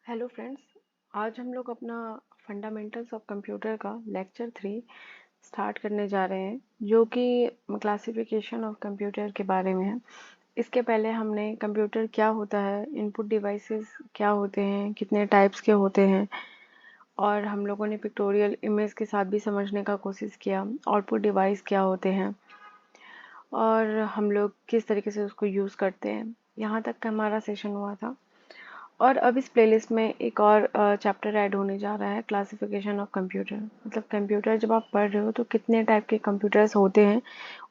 Hello friends. आज हम लोग अपना फंडामेंटल्स ऑफ कंप्यूटर का लेक्चर 3 स्टार्ट करने जा रहे हैं, जो कि क्लासिफिकेशन ऑफ कंप्यूटर के बारे में है। इसके पहले हमने कंप्यूटर क्या होता है, इनपुट डिवाइसेस क्या होते हैं, कितने टाइप्स के होते हैं, और हम लोगों ने पिक्टोरियल इमेज के साथ भी समझने का कोशिश किया आउटपुट डिवाइस क्या होते हैं और हम लोग किस तरीके से उसको यूज़ करते हैं। यहाँ तक का हमारा सेशन हुआ था। और अब इस प्लेलिस्ट में एक और चैप्टर ऐड होने जा रहा है, क्लासिफिकेशन ऑफ कंप्यूटर। मतलब कंप्यूटर जब आप पढ़ रहे हो तो कितने टाइप के कंप्यूटर्स होते हैं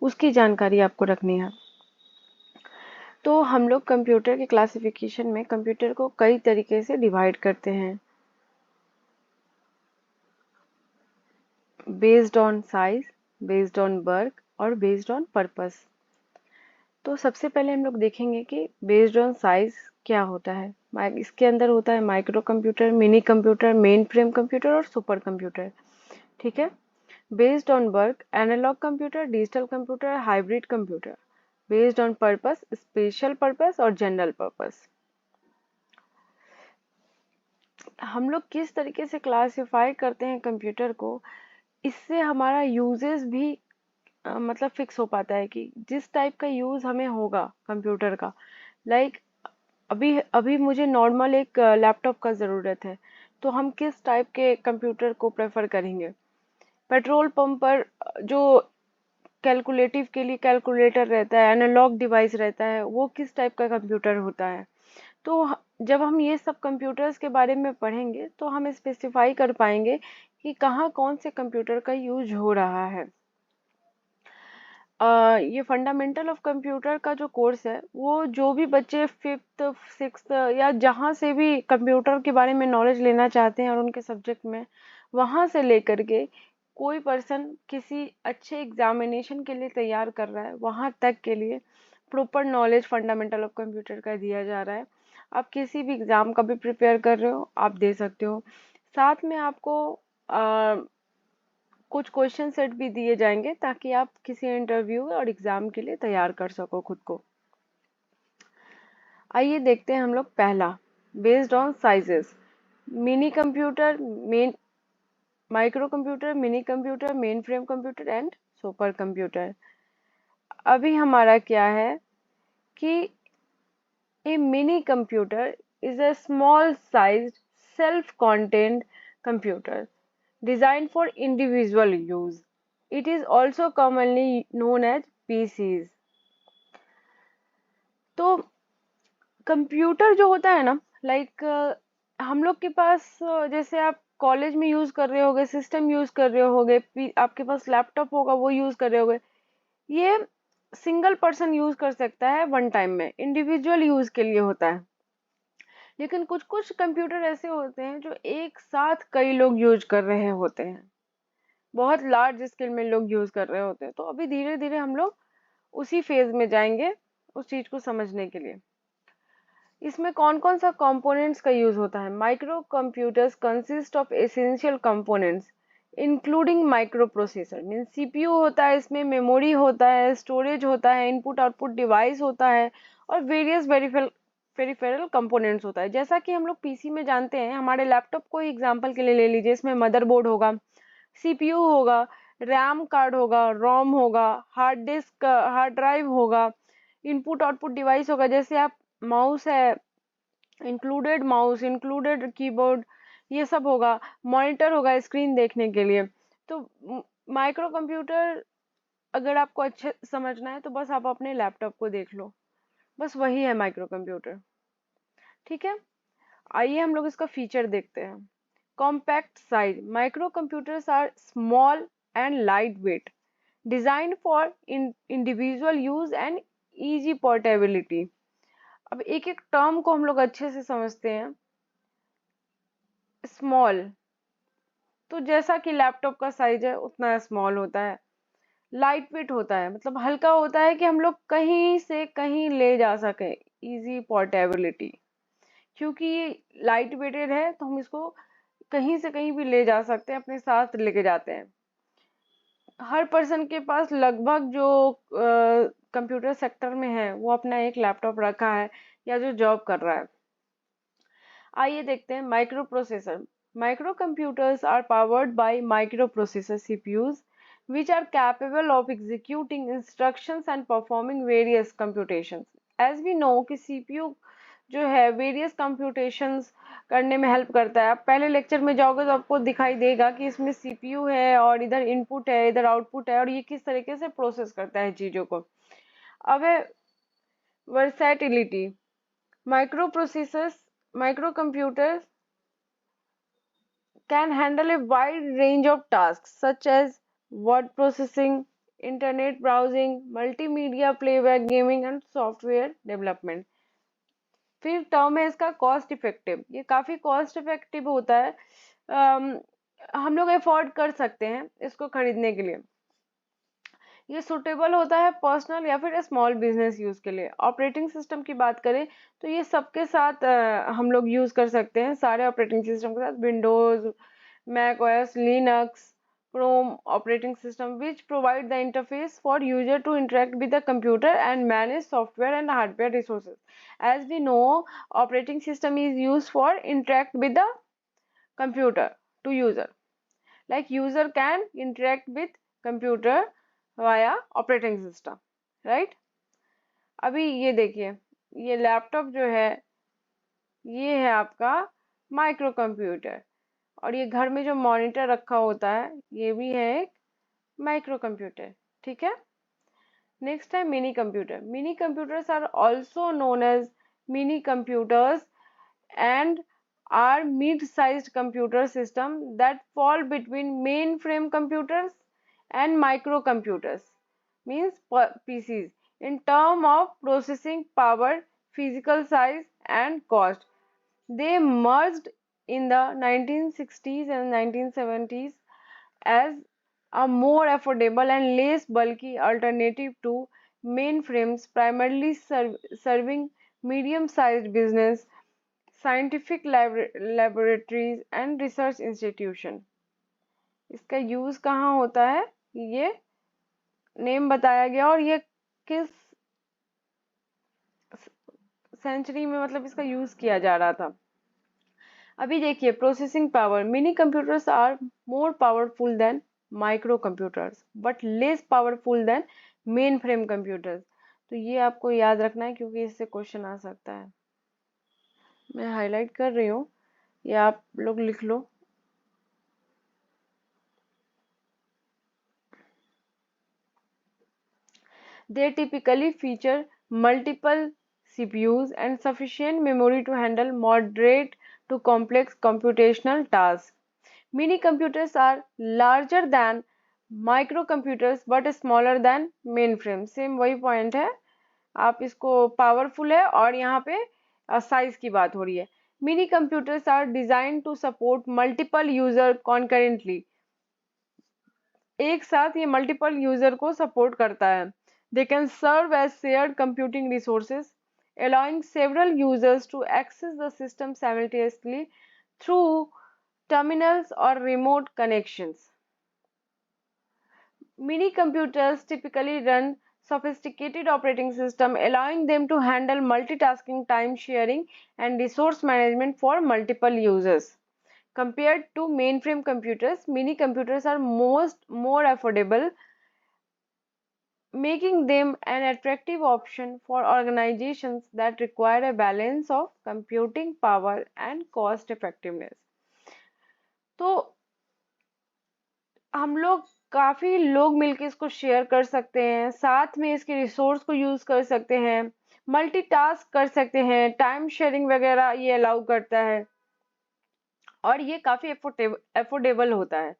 उसकी जानकारी आपको रखनी है। तो हम लोग कंप्यूटर के क्लासिफिकेशन में कंप्यूटर को कई तरीके से डिवाइड करते हैं, based on size, based on work और बेस्ड ऑन पर्पस। तो सबसे पहले हम लोग देखेंगे कि बेस्ड ऑन साइज क्या होता है। इसके अंदर होता है micro computer, mini computer, mainframe computer और सुपर कंप्यूटर। ठीक है। Based on work, analogue computer, digital computer, hybrid computer. Based on purpose, special purpose और जनरल पर्पस। हम लोग किस तरीके से क्लासिफाई करते हैं कंप्यूटर को, इससे हमारा यूजेस भी मतलब फिक्स हो पाता है कि जिस टाइप का यूज हमें होगा कंप्यूटर का। लाइक अभी अभी मुझे नॉर्मल एक लैपटॉप का ज़रूरत है, तो हम किस टाइप के कंप्यूटर को प्रेफर करेंगे। पेट्रोल पंप पर जो कैलकुलेटिव के लिए कैलकुलेटर रहता है, एनालॉग डिवाइस रहता है, वो किस टाइप का कंप्यूटर होता है। तो जब हम ये सब कंप्यूटर्स के बारे में पढ़ेंगे तो हम स्पेसिफाई कर पाएंगे कि कहाँ कौन से कंप्यूटर का यूज हो रहा है। ये फंडामेंटल ऑफ कंप्यूटर का जो कोर्स है, वो जो भी बच्चे फिफ्थ सिक्स्थ या जहाँ से भी कंप्यूटर के बारे में नॉलेज लेना चाहते हैं और उनके सब्जेक्ट में, वहाँ से लेकर के कोई पर्सन किसी अच्छे एग्जामिनेशन के लिए तैयार कर रहा है, वहाँ तक के लिए proper knowledge fundamental of computer का दिया जा रहा है। आप किसी भी एग्जाम का भी प्रिपेयर कर रहे हो, आप दे सकते हो। साथ में आपको कुछ क्वेश्चन सेट भी दिए जाएंगे ताकि आप किसी इंटरव्यू और एग्जाम के लिए तैयार कर सको खुद को। आइए देखते हैं हम लोग पहला, based on sizes. Mini computer, main micro computer, mini computer, mainframe computer and super computer. अभी हमारा क्या है कि a mini computer is a small sized self contained computer designed for individual use. It is also commonly known as PCs. तो computer जो होता है ना, लाइक हम लोग के पास जैसे आप कॉलेज में यूज कर रहे होगे, सिस्टम यूज कर रहे होगे, आपके पास लैपटॉप होगा वो यूज कर रहे होगे। ये सिंगल पर्सन यूज कर सकता है वन टाइम में, इंडिविजुअल यूज के लिए होता है। लेकिन कुछ कुछ कंप्यूटर ऐसे होते हैं जो एक साथ कई लोग यूज कर रहे होते हैं, बहुत लार्ज स्केल में लोग यूज कर रहे होते हैं। तो अभी धीरे धीरे हम लोग उसी फेज में जाएंगे उस चीज को समझने के लिए। इसमें कौन कौन सा कंपोनेंट्स का यूज होता है। Micro computers consist of essential components including micro processor, mean CPU होता है, इसमें मेमोरी होता है, स्टोरेज होता है, इनपुट आउटपुट डिवाइस होता है और वेरियस पेरिफेरल कंपोनेंट्स होता है। जैसा कि हम लोग पीसी में जानते हैं, हमारे लैपटॉप को एग्जांपल के लिए ले लीजिए, इसमें मदरबोर्ड होगा, सीपीयू होगा, रैम कार्ड होगा, रोम होगा, हार्ड डिस्क हार्ड ड्राइव होगा, इनपुट आउटपुट डिवाइस होगा। जैसे आप माउस है, इंक्लूडेड माउस, इंक्लूडेड कीबोर्ड, ये सब होगा। मॉनिटर होगा स्क्रीन देखने के लिए। तो माइक्रो कंप्यूटर अगर आपको अच्छे समझना है तो बस आप अपने लैपटॉप को देख लो, बस वही है माइक्रो कंप्यूटर। ठीक है। आइए हम लोग इसका फीचर देखते हैं। Compact size, micro computers are small and light weight, designed for individual use and easy portability. अब एक एक टर्म को हम लोग अच्छे से समझते हैं। स्मॉल, तो जैसा कि लैपटॉप का साइज है उतना स्मॉल होता है। लाइट वेट होता है, मतलब हल्का होता है कि हम लोग कहीं से कहीं ले जा सके, इजी पोर्टेबिलिटी। क्योंकि ये लाइट वेटेड है तो हम इसको कहीं से कहीं भी ले जा सकते हैं, अपने साथ लेके जाते हैं। हर पर्सन के पास लगभग जो कंप्यूटर सेक्टर में है वो अपना एक लैपटॉप रखा है या जो जॉब कर रहा है। आइए देखते हैं micro processor. Micro computers are powered by micro processor CPUs which are capable of executing instructions and performing various computations. As we know कि CPU जो है various computations करने में हेल्प करता है। आप पहले लेक्चर में जाओगे तो आपको दिखाई देगा कि इसमें CPU है और इधर इनपुट है, इधर आउटपुट है, और ये किस तरीके से प्रोसेस करता है चीज़ों को। अब है versatility. Micro processors micro computers can handle a wide range of tasks such as word processing, internet browsing, multimedia playback, gaming and software development. फिर टर्म है इसका कॉस्ट इफेक्टिव। ये काफ़ी कॉस्ट इफेक्टिव होता है। हम लोग अफोर्ड कर सकते हैं इसको खरीदने के लिए। ये सुटेबल होता है पर्सनल या फिर स्मॉल बिजनेस यूज़ के लिए। ऑपरेटिंग सिस्टम की बात करें तो ये सबके साथ हम लोग यूज़ कर सकते हैं, सारे ऑपरेटिंग सिस्टम के साथ। Windows, Mac OS, Linux, Chrome operating system which provide the interface for user to interact with the computer and manage software and hardware resources. As we know, operating system is used for interact with the computer to user. Like user can interact with computer via operating system, right? अभी ये देखिए, ये laptop जो है ये है आपका micro computer, और ये घर में जो मॉनिटर रखा होता है ये भी है एक माइक्रो कंप्यूटर। ठीक है। नेक्स्ट है mini computer. Mini computers are also known as mini computers and are mid-sized computer system that fall between mainframe computers and microcomputers, means PCs, in term of processing power, physical size and cost. They merged in the 1960s and 1970s as a more affordable and less bulky alternative to mainframes, primarily serving medium-sized business, scientific laboratories and research institution. इसका use कहाँ होता है ये name बताया गया, और ये किस सेंचुरी में मतलब इसका यूज किया जा रहा था। अभी देखिए processing power. Mini computers are more powerful than microcomputers but less powerful than mainframe computers. तो ये आपको याद रखना है क्योंकि इससे क्वेश्चन आ सकता है। मैं हाईलाइट कर रही हूँ, ये आप लोग लिख लो। They typically feature multiple CPUs and sufficient memory to handle moderate to complex computational tasks. Mini computers are larger than microcomputers but smaller than mainframe. Same वही point है, आप इसको पावरफुल है और यहाँ पे साइज की बात हो रही है। Mini computers are designed to support multiple user concurrently. एक साथ ये मल्टीपल यूजर को सपोर्ट करता है। They can serve as shared computing resources allowing several users to access the system simultaneously through terminals or remote connections. Mini computers typically run sophisticated operating system allowing them to handle multitasking, time sharing and resource management for multiple users. Compared to mainframe computers, mini computers are more affordable, making them an attractive option for organizations that require a balance of computing power and cost effectiveness. तो हम लोग काफ़ी लोग मिलके इसको share कर सकते हैं, साथ में इसके रिसोर्स को यूज़ कर सकते हैं, मल्टीटास्क कर सकते हैं, टाइम शेयरिंग वगैरह ये अलाउ करता है, और ये काफ़ी अफोर्डेबल होता है।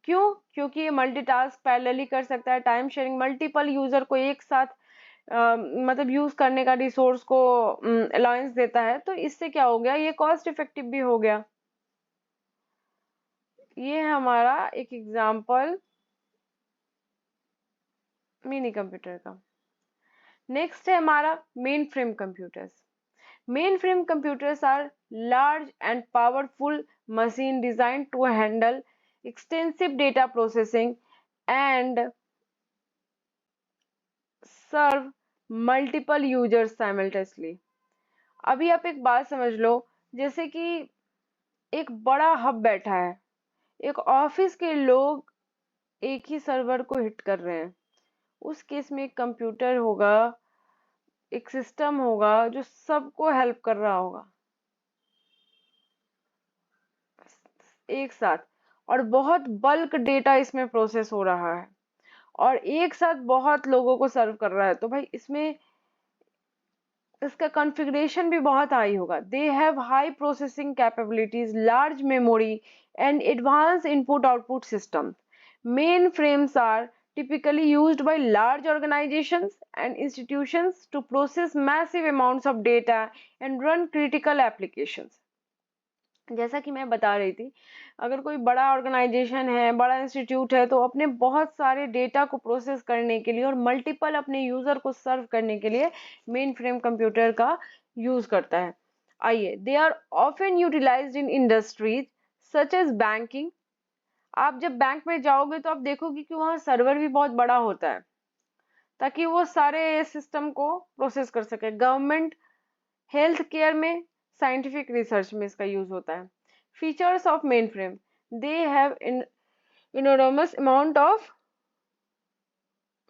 क्यों? क्योंकि ये मल्टीटास्क पैरेलली कर सकता है, टाइम शेयरिंग, मल्टीपल यूजर को एक साथ मतलब यूज करने का रिसोर्स को अलाउंस देता है। तो इससे क्या हो गया, ये कॉस्ट इफेक्टिव भी हो गया। ये है हमारा एक एग्जांपल मिनी कंप्यूटर का। नेक्स्ट है हमारा mainframe computers. Mainframe computers are large and powerful machine design to handle extensive data processing and serve multiple users simultaneously. अभी आप एक बात समझ लो, जैसे कि एक बड़ा हब बैठा है, एक ऑफिस के लोग एक ही सर्वर को हिट कर रहे हैं, उस केस में एक कंप्यूटर होगा, एक सिस्टम होगा जो सबको हेल्प कर रहा होगा एक साथ, और बहुत बल्क डेटा इसमें प्रोसेस हो रहा है और एक साथ बहुत लोगों को सर्व कर रहा है, तो भाई इसमें इसका कॉन्फ़िगरेशन भी बहुत हाई होगा। They have high processing capabilities, large memory and advance input output system. Mainframes are typically used by large organizations and institutions to process massive amounts of data and run critical applications. जैसा कि मैं बता रही थी, अगर कोई बड़ा organisation है, बड़ा इंस्टीट्यूट है, तो अपने बहुत सारे डेटा को प्रोसेस करने के लिए और मल्टीपल अपने यूजर को सर्व करने के लिए मेन फ्रेम कंप्यूटर का यूज करता है। आइए, they are often utilized in industries such as banking. आप जब बैंक में जाओगे तो आप देखोगे कि वहाँ सर्वर भी बहुत बड़ा होता है ताकि वो सारे सिस्टम को प्रोसेस कर सके। गवर्नमेंट, हेल्थ केयर में, साइंटिफिक रिसर्च में इसका यूज होता है। Features of mainframe, they have enormous amount of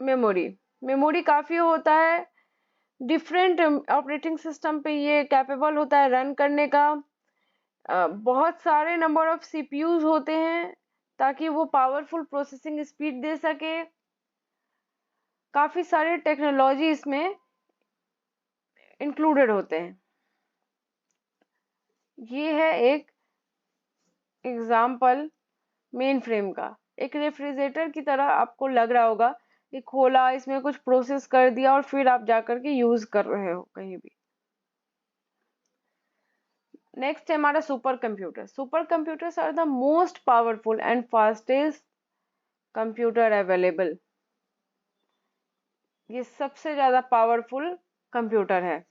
memory, memory काफी होता है, डिफरेंट ऑपरेटिंग सिस्टम पे ये कैपेबल होता है रन करने का। बहुत सारे नंबर ऑफ सीपीयूज होते हैं ताकि वो पावरफुल प्रोसेसिंग स्पीड दे सके। काफी सारे टेक्नोलॉजी इसमें इंक्लूडेड होते हैं। ये है एक एग्जाम्पल मेन फ्रेम का। एक रेफ्रिजरेटर की तरह आपको लग रहा होगा कि खोला, इसमें कुछ प्रोसेस कर दिया और फिर आप जाकर के यूज कर रहे हो कहीं भी। नेक्स्ट है हमारा supercomputer. Supercomputers are the most powerful and fastest computer available. ये सबसे ज्यादा पावरफुल कंप्यूटर है।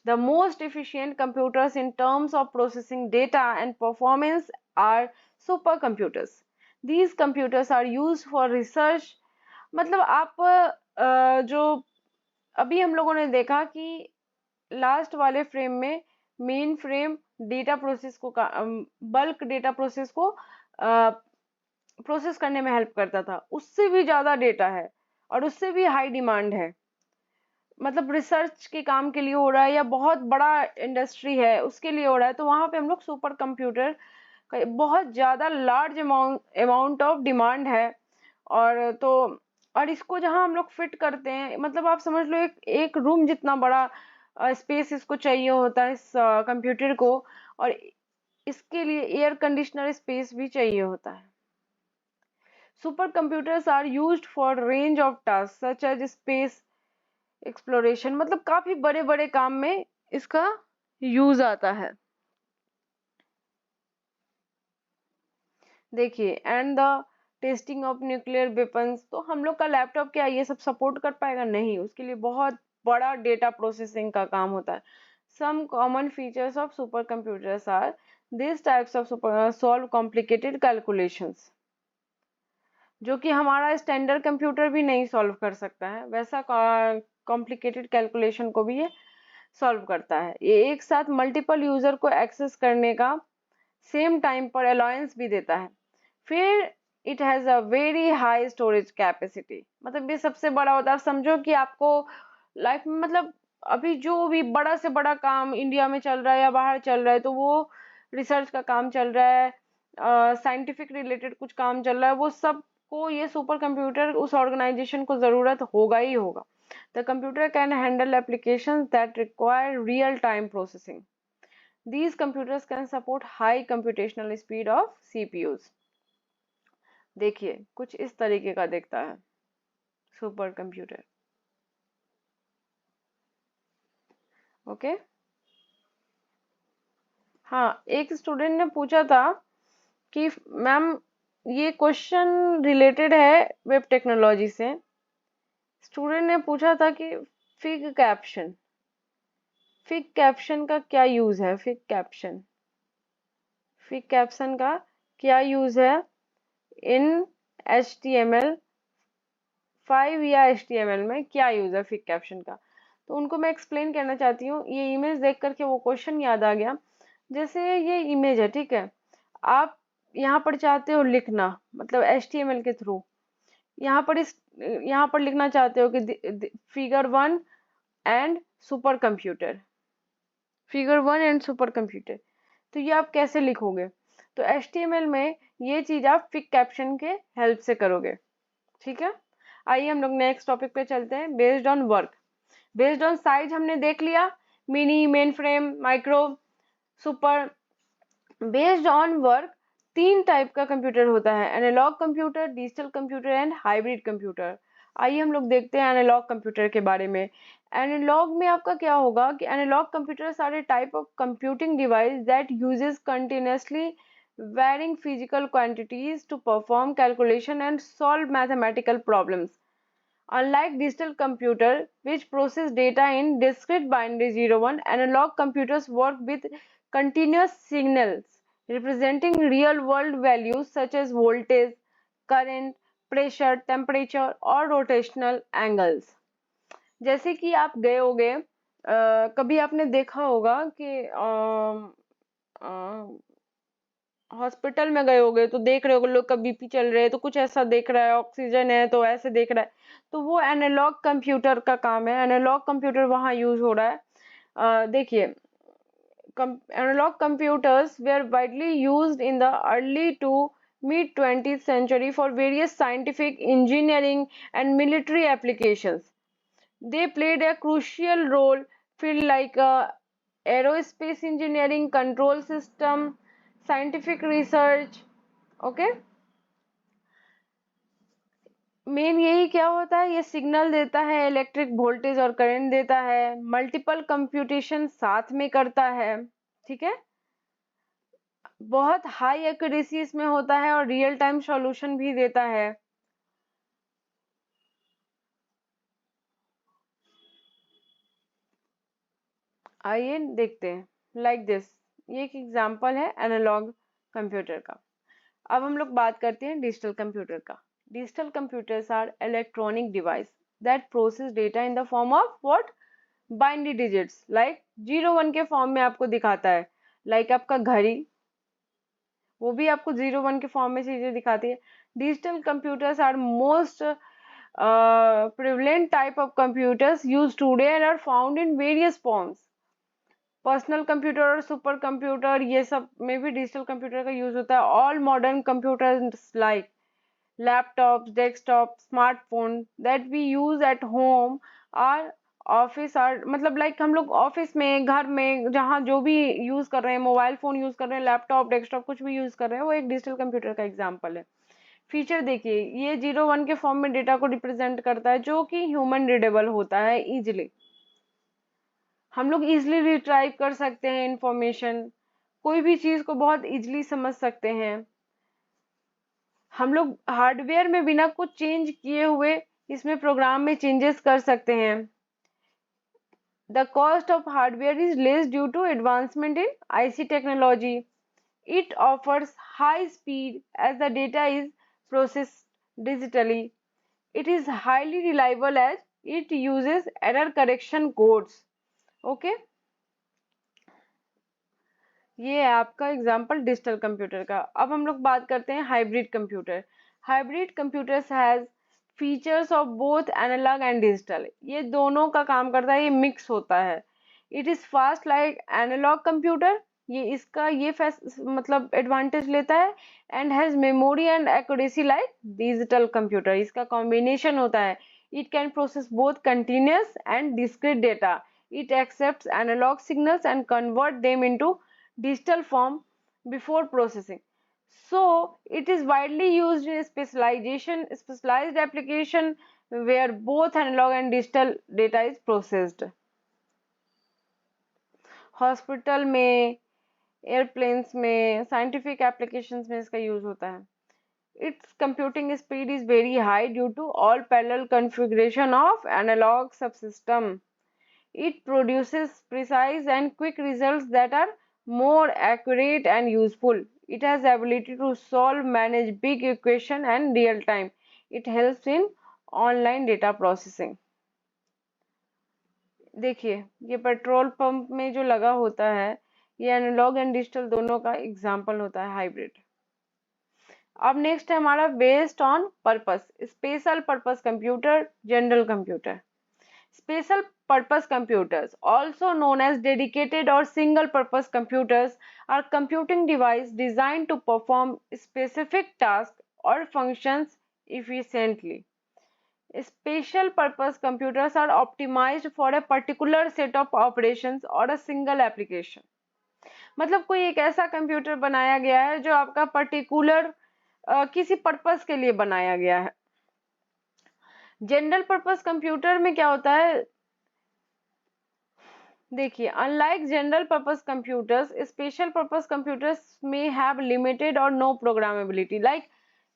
The most efficient computers in terms of processing data and performance are supercomputers. These computers are used for research. मतलब आप जो अभी हम लोगों ने देखा कि लास्ट वाले फ्रेम में मेन फ्रेम डेटा प्रोसेस को, बल्क डेटा प्रोसेस को प्रोसेस करने में हेल्प करता था, उससे भी ज़्यादा डेटा है और उससे भी हाई डिमांड है। मतलब रिसर्च के काम के लिए हो रहा है या बहुत बड़ा इंडस्ट्री है उसके लिए हो रहा है, तो वहां पे हम लोग सुपर कंप्यूटर का बहुत ज़्यादा लार्ज अमाउंट ऑफ डिमांड है। और तो और इसको जहां हम लोग फिट करते हैं, मतलब आप समझ लो एक रूम जितना बड़ा स्पेस इसको चाहिए होता है इस कंप्यूटर को, और इसके लिए एयर कंडीशनर स्पेस भी चाहिए होता है। Supercomputers are used for range of task such as space exploration. मतलब काफी बड़े बड़े काम में इसका यूज आता है। देखिए, and the testing of nuclear weapons, तो हम लोग का लैपटॉप क्या ये सब सपोर्ट कर पाएगा? नहीं, उसके लिए बहुत बड़ा डेटा प्रोसेसिंग का काम होता है। Some common features of supercomputers are this types of super solve complicated calculations, जो कि हमारा स्टैंडर्ड कंप्यूटर भी नहीं सॉल्व कर सकता है, वैसा कॉम्प्लिकेटेड कैलकुलेशन को भी ये सॉल्व करता है। ये एक साथ मल्टीपल यूजर को एक्सेस करने का सेम टाइम पर अलाउंस भी देता है। फिर it has a very high storage capacity, मतलब ये सबसे बड़ा होता है। आप समझो कि आपको लाइफ में, मतलब अभी जो भी बड़ा से बड़ा काम इंडिया में चल रहा है या बाहर चल रहा है, तो वो रिसर्च का काम चल रहा है, साइंटिफिक रिलेटेड कुछ काम चल रहा है, वो सब को ये सुपर कंप्यूटर उस ऑर्गेनाइजेशन को जरूरत होगा ही होगा। The computer can handle applications that require real time processing. These computers can support high computational speed of CPUs. देखिए, कुछ इस तरीके का दिखता है सुपर कंप्यूटर। ओके, हाँ, एक स्टूडेंट ने पूछा था कि मैम ये क्वेश्चन रिलेटेड है वेब टेक्नोलॉजी से। स्टूडेंट ने पूछा था कि फिग कैप्शन, फिग कैप्शन का क्या यूज है? फिग कैप्शन, फिग कैप्शन का क्या यूज है इन HTML5 या HTML में क्या यूज है फिग कैप्शन का? तो उनको मैं एक्सप्लेन करना चाहती हूँ। ये इमेज देख करके वो क्वेश्चन याद आ गया। जैसे ये इमेज है, ठीक है, आप यहाँ पर चाहते हो लिखना, मतलब HTML के थ्रू यहाँ पर लिखना चाहते हो कि figure one and super computer, figure one and super computer, तो ये आप कैसे लिखोगे? तो HTML में ये चीज आप फिक कैप्शन के हेल्प से करोगे, ठीक है। आइए हम लोग नेक्स्ट टॉपिक पे चलते हैं। Based on work, based on size हमने देख लिया, mini, mainframe, micro, super. Based on work तीन टाइप का कंप्यूटर होता है, analog computer, digital computer and hybrid computer. आइए हम लोग देखते हैं एनालॉग कंप्यूटर के बारे में। एनालॉग में आपका क्या होगा कि analog computers are a type of computing device that uses continuously varying physical quantities to perform calculation and solve mathematical problems. Unlike digital computer, which process data in discrete binary 0 1, analog computers work with continuous signals representing real-world values such as voltage, current, pressure, temperature और rotational angles. जैसे कि आप गए होगे, कभी आपने देखा होगा कि हॉस्पिटल में गए होगे तो देख रहे होगे लोग का बीपी चल रहा है तो कुछ ऐसा देख रहा है, ऑक्सीजन है तो ऐसे देख रहा है, तो वो एनालॉग कंप्यूटर का काम है, एनालॉग कंप्यूटर वहाँ यूज हो रहा है। देखिए, analog computers were widely used in the early to mid 20th century for various scientific, engineering, and military applications. They played a crucial role field like aerospace engineering, control system, scientific research. Okay, main यही क्या होता है, ये signal देता है, electric voltage और current देता है, मल्टीपल कंप्यूटेशन साथ में करता है, ठीक है, बहुत हाई एक्यूरेसी इसमें होता है और रियल टाइम सॉल्यूशन भी देता है। आइए देखते हैं लाइक दिस, ये एक एग्जांपल है एनालॉग कंप्यूटर का। अब हम लोग बात करते हैं डिजिटल कंप्यूटर का। Digital computers are electronic device that process data in the form of what, binary digits, like 0 1 के फॉर्म में आपको दिखाता है, लाइक आपका घड़ी, वो भी आपको 0 1 के फॉर्म में चीजें दिखाती है। Digital computers are most prevalent type of computers used today and are found in various forms. Personal computer और सुपर कंप्यूटर ये सब में भी डिजिटल कंप्यूटर का यूज होता है। All modern computers like laptop, desktop, smartphone that we use at home or office are, मतलब like हम लोग ऑफिस में, घर में, जहाँ जो भी यूज कर रहे हैं, मोबाइल फोन यूज कर रहे हैं, लैपटॉप, डेस्कटॉप कुछ भी यूज कर रहे हैं, वो एक डिजिटल कंप्यूटर का एग्जाम्पल है। फीचर देखिए, ये 0 1 के फॉर्म में डेटा को रिप्रेजेंट करता है जो कि ह्यूमन रीडेबल होता है इजिली, हम लोग इजिली रिट्राइव कर सकते हैं इंफॉर्मेशन, कोई भी चीज को बहुत इजिली समझ सकते हैं। हम लोग हार्डवेयर में बिना कुछ चेंज किए हुए इसमें प्रोग्राम में चेंजेस कर सकते हैं। The cost of hardware is less due to advancement in IC technology. It offers high speed as the data is processed digitally. It is highly reliable as it uses error correction codes. Okay? ये है आपका example digital computer का। अब हम लोग बात करते हैं hybrid computer. Hybrid computers has features of both analog and digital, ये दोनों का काम करता है, ये मिक्स होता है। It is fast like analog computer, ये इसका ये मतलब एडवांटेज लेता है, and has memory and accuracy like digital computer, इसका कॉम्बिनेशन होता है। It can process both continuous and discrete data, it accepts analog signals and convert them into digital form before processing. So it is widely used in specialized application where both analog and digital data is processed. Hospital में, airplanes में, scientific applications में इसका use होता है। Its computing speed is very high due to all parallel configuration of analog subsystem. It produces precise and quick results that are more accurate and useful. It has the ability to solve, manage big equation and real time. It helps in online data processing. देखिए, ये petrol pump में जो लगा होता है, ये analogue and digital दोनों का एग्जाम्पल होता है, हाइब्रिड। अब नेक्स्ट है हमारा based on purpose, special purpose computer, general computer. Special purpose computers, also known as dedicated or single purpose computers, are computing devices designed to perform specific tasks or functions efficiently. Special purpose computers are optimized for a particular set of operations or a single application. मतलब कोई एक ऐसा computer बनाया गया है जो आपका particular किसी पर्पस के लिए बनाया गया है। जनरल पर्पस कंप्यूटर में क्या होता है, देखिए, unlike general purpose computers, special purpose computers में हैव लिमिटेड और no programmability. Like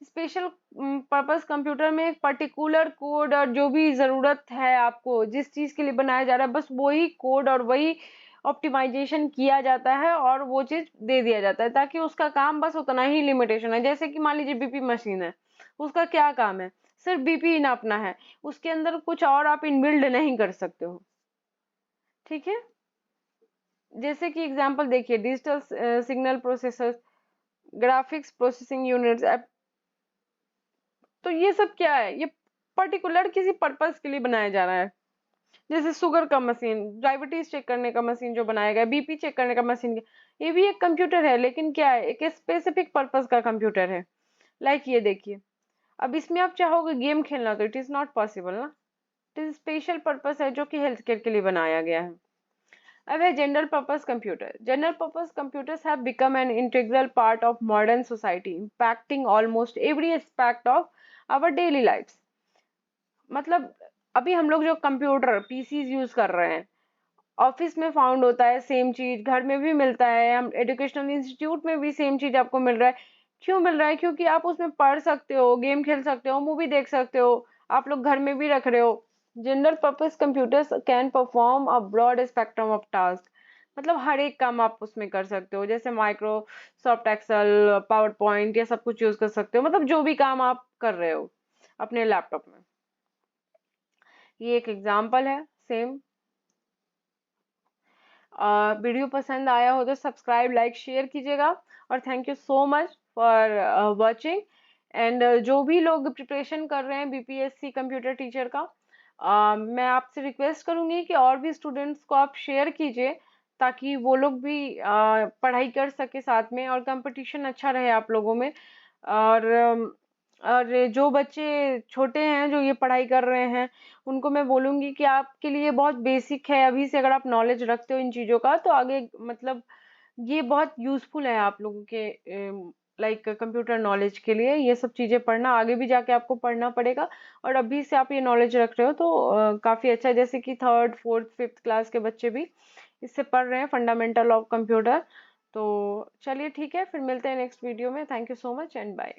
special purpose computer में एक पर्टिकुलर कोड और जो भी ज़रूरत है आपको जिस चीज़ के लिए बनाया जा रहा है बस वही कोड और वही ऑप्टिमाइजेशन किया जाता है और वो चीज़ दे दिया जाता है ताकि उसका काम बस उतना ही लिमिटेशन है। जैसे कि मान लीजिए बीपी मशीन है, उसका क्या काम है, सिर्फ बीपी नापना है, उसके अंदर कुछ और आप इनबिल्ड नहीं कर सकते हो। ठीक है, जैसे कि एग्जांपल देखिए, digital signal processor, graphics processing units, तो ये सब क्या है, ये पर्टिकुलर किसी पर्पस के लिए बनाया जा रहा है। जैसे शुगर का मशीन, डायबिटीज चेक करने का मशीन जो बनाया गया, बीपी चेक करने का मशीन, ये भी एक कंप्यूटर है, लेकिन क्या है, एक स्पेसिफिक पर्पस का कंप्यूटर है। लाइक ये देखिए, अब इसमें आप चाहोगे गेम खेलना तो इट इज नॉट पॉसिबल ना, इट इज स्पेशल पर्पस है जो कि हेल्थ केयर के लिए बनाया गया है। अब है general purpose computer. General purpose computers have become an integral part of modern society, impacting almost every aspect of our daily lives. मतलब अभी हम लोग जो कंप्यूटर पीसीज यूज कर रहे हैं, ऑफिस में फाउंड होता है सेम चीज, घर में भी मिलता है, हम एजुकेशनल इंस्टीट्यूट में भी सेम चीज आपको मिल रहा है। क्यों मिल रहा है? क्योंकि आप उसमें पढ़ सकते हो, गेम खेल सकते हो, मूवी देख सकते हो, आप लोग घर में भी रख रहे हो। General purpose computers can perform a broad spectrum of task, मतलब हर एक काम आप उसमें कर सकते हो, जैसे माइक्रोसॉफ्ट एक्सेल, पावर पॉइंट, ये सब कुछ यूज कर सकते हो, मतलब जो भी काम आप कर रहे हो अपने लैपटॉप में। ये एक एग्जाम्पल है सेम। वीडियो पसंद आया हो तो सब्सक्राइब, लाइक, शेयर कीजिएगा, और thank you so much for watching. And जो भी लोग प्रिपरेशन कर रहे हैं बीपीएससी कंप्यूटर टीचर का, मैं आपसे रिक्वेस्ट करूंगी कि और भी स्टूडेंट्स को आप शेयर कीजिए ताकि वो लोग भी पढ़ाई कर सके साथ में और कंपटीशन अच्छा रहे आप लोगों में। और जो बच्चे छोटे हैं जो ये पढ़ाई कर रहे हैं उनको मैं बोलूंगी कि आपके लिए बहुत बेसिक है, अभी से अगर आप नॉलेज रखते हो इन चीज़ों का तो आगे मतलब ये बहुत यूजफुल है आप लोगों के लाइक कंप्यूटर नॉलेज के लिए। ये सब चीज़ें पढ़ना आगे भी जाके आपको पढ़ना पड़ेगा, और अभी से आप ये नॉलेज रख रहे हो तो काफ़ी अच्छा है। जैसे कि थर्ड फोर्थ फिफ्थ क्लास के बच्चे भी इससे पढ़ रहे हैं, फंडामेंटल ऑफ कंप्यूटर। तो चलिए ठीक है, फिर मिलते हैं नेक्स्ट वीडियो में। Thank you so much and bye.